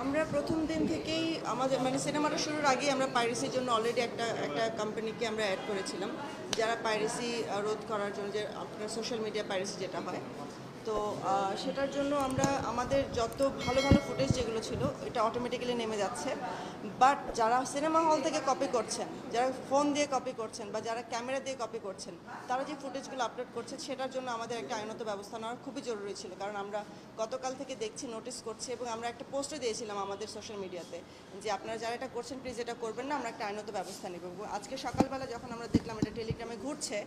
আমরা প্রথম দিন থেকেই আমাদের সিনেমাটা শুরুর আগেই আমরা পাইরেসির জন্য অলরেডি একটা কোম্পানিকে আমরা অ্যাড করেছিলাম, যারা পাইরেসি রোধ করার জন্য, যে আপনার সোশ্যাল মিডিয়া পাইরেসি যেটা হয়। তো সেটার জন্য আমরা আমাদের যত ভালো ভালো ফুটেজ যেগুলো ছিল এটা অটোমেটিক্যালি নেমে যাচ্ছে। বাট যারা সিনেমা হল থেকে কপি করছেন, যারা ফোন দিয়ে কপি করছেন বা যারা ক্যামেরা দিয়ে কপি করছেন, তারা যে ফুটেজগুলো আপলোড করছে সেটার জন্য আমাদের একটা আইনত ব্যবস্থা নেওয়ার খুবই জরুরি ছিল। কারণ আমরা গতকাল থেকে দেখছি, নোটিস করছি, এবং আমরা একটা পোস্টও দিয়েছিলাম আমাদের সোশ্যাল মিডিয়াতে যে আপনারা যারা এটা করছেন প্লিজ এটা করবেন না, আমরা একটা আইনত ব্যবস্থা নেব। আজকে সকালবেলা যখন আমরা দেখলাম এটা টেলিগ্রামে ঘুরছে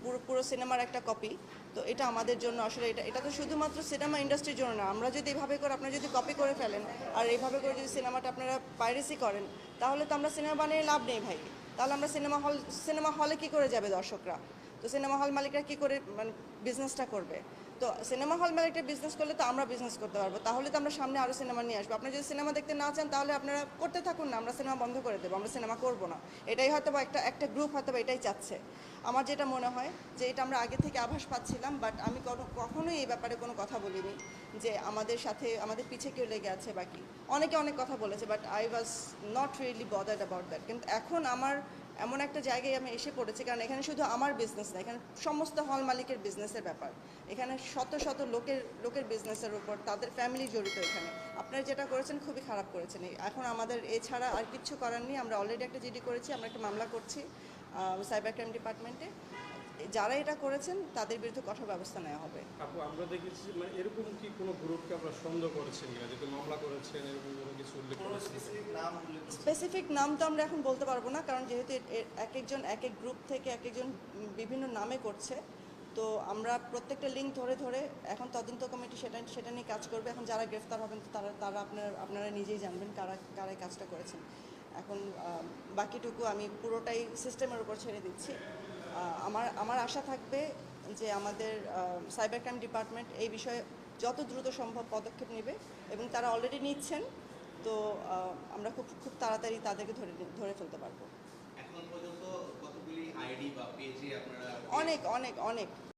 পুরো পুরো সিনেমার একটা কপি, তো এটা আমাদের জন্য আসলে এটা তো শুধুমাত্র সিনেমা ইন্ডাস্ট্রির জন্য না। আমরা যদি এভাবে করে, আপনারা যদি কপি করে ফেলেন আর এইভাবে করে যদি সিনেমাটা আপনারা পাইরেসি করেন, তাহলে তো আমরা সিনেমা বানিয়ে লাভ নেই ভাই। তাহলে আমরা সিনেমা হলে কী করে যাবে দর্শকরা? তো সিনেমা হল মালিকরা কী করে বিজনেসটা করবে? তো সিনেমা হল মালিকটা বিজনেস করলে তো আমরা বিজনেস করতে পারবো, তাহলে তো আমরা সামনে আরও সিনেমা নিয়ে আসবো। আপনারা যদি সিনেমা দেখতে না চান তাহলে আপনারা করতে থাকুন না, আমরা সিনেমা বন্ধ করে দেবো, আমরা সিনেমা করবো না। এটাই হয়তো বা একটা গ্রুপ হয়তো বা এটাই চাচ্ছে। আমার যেটা মনে হয় যে এটা আমরা আগে থেকে আভাস পাচ্ছিলাম, বাট আমি কখনোই এই ব্যাপারে কোনো কথা বলিনি যে আমাদের সাথে আমাদের পিছে কেউ লেগে আছে বাকি। অনেকে অনেক কথা বলেছে, but I was not really bothered about that. কিন্তু এখন আমার এমন একটা জায়গায় আমি এসে পড়েছি, কারণ এখানে শুধু আমার বিজনেস না, এখানে সমস্ত হল মালিকের বিজনেসের ব্যাপার। এখানে শত শত লোকের বিজনেসের উপর তাদের ফ্যামিলি জড়িত। এখানে আপনারা যেটা করেছেন খুবই খারাপ করেছেন। এখন আমাদের এছাড়া আর কিচ্ছু করার নেই। আমরা অলরেডি একটা জিডি করেছি, আমরা একটা মামলা করছি সাইবার ক্রাইম ডিপার্টমেন্টে। যারা এটা করেছেন তাদের বিরুদ্ধে কঠোর ব্যবস্থা নেওয়া হবে। আপু, আমরা দেখেছি এরকম কি কোনো গ্রুপকে আমরা সন্দেহ করেছেন কিনা, যেহেতু মামলা করেছেন, এরকম কোনো কিছু উল্লেখ করেছেন? স্পেসিফিক নাম তো আমরা এখন বলতে পারবো না, কারণ যেহেতু এক একজন এক এক গ্রুপ থেকে এক একজন বিভিন্ন নামে করছে। তো আমরা প্রত্যেকটা লিঙ্ক ধরে ধরে এখন তদন্ত কমিটি সেটা নিয়ে কাজ করবে। এখন যারা গ্রেফতার হবেন তারা আপনারা নিজেই জানবেন কারা কারা কাজটা করেছেন। এখন বাকিটুকু আমি পুরোটাই সিস্টেমের উপর ছেড়ে দিচ্ছি। আমার আশা থাকবে যে আমাদের সাইবার ক্রাইম ডিপার্টমেন্ট এই বিষয়ে যত দ্রুত সম্ভব পদক্ষেপ নেবে, এবং তারা অলরেডি নিচ্ছেন। তো আমরা খুব তাড়াতাড়ি তাদেরকে ধরে ফেলতে পারবো। এখন পর্যন্ত কতগুলি আইডি বা পেজে আপনারা অনেক অনেক অনেক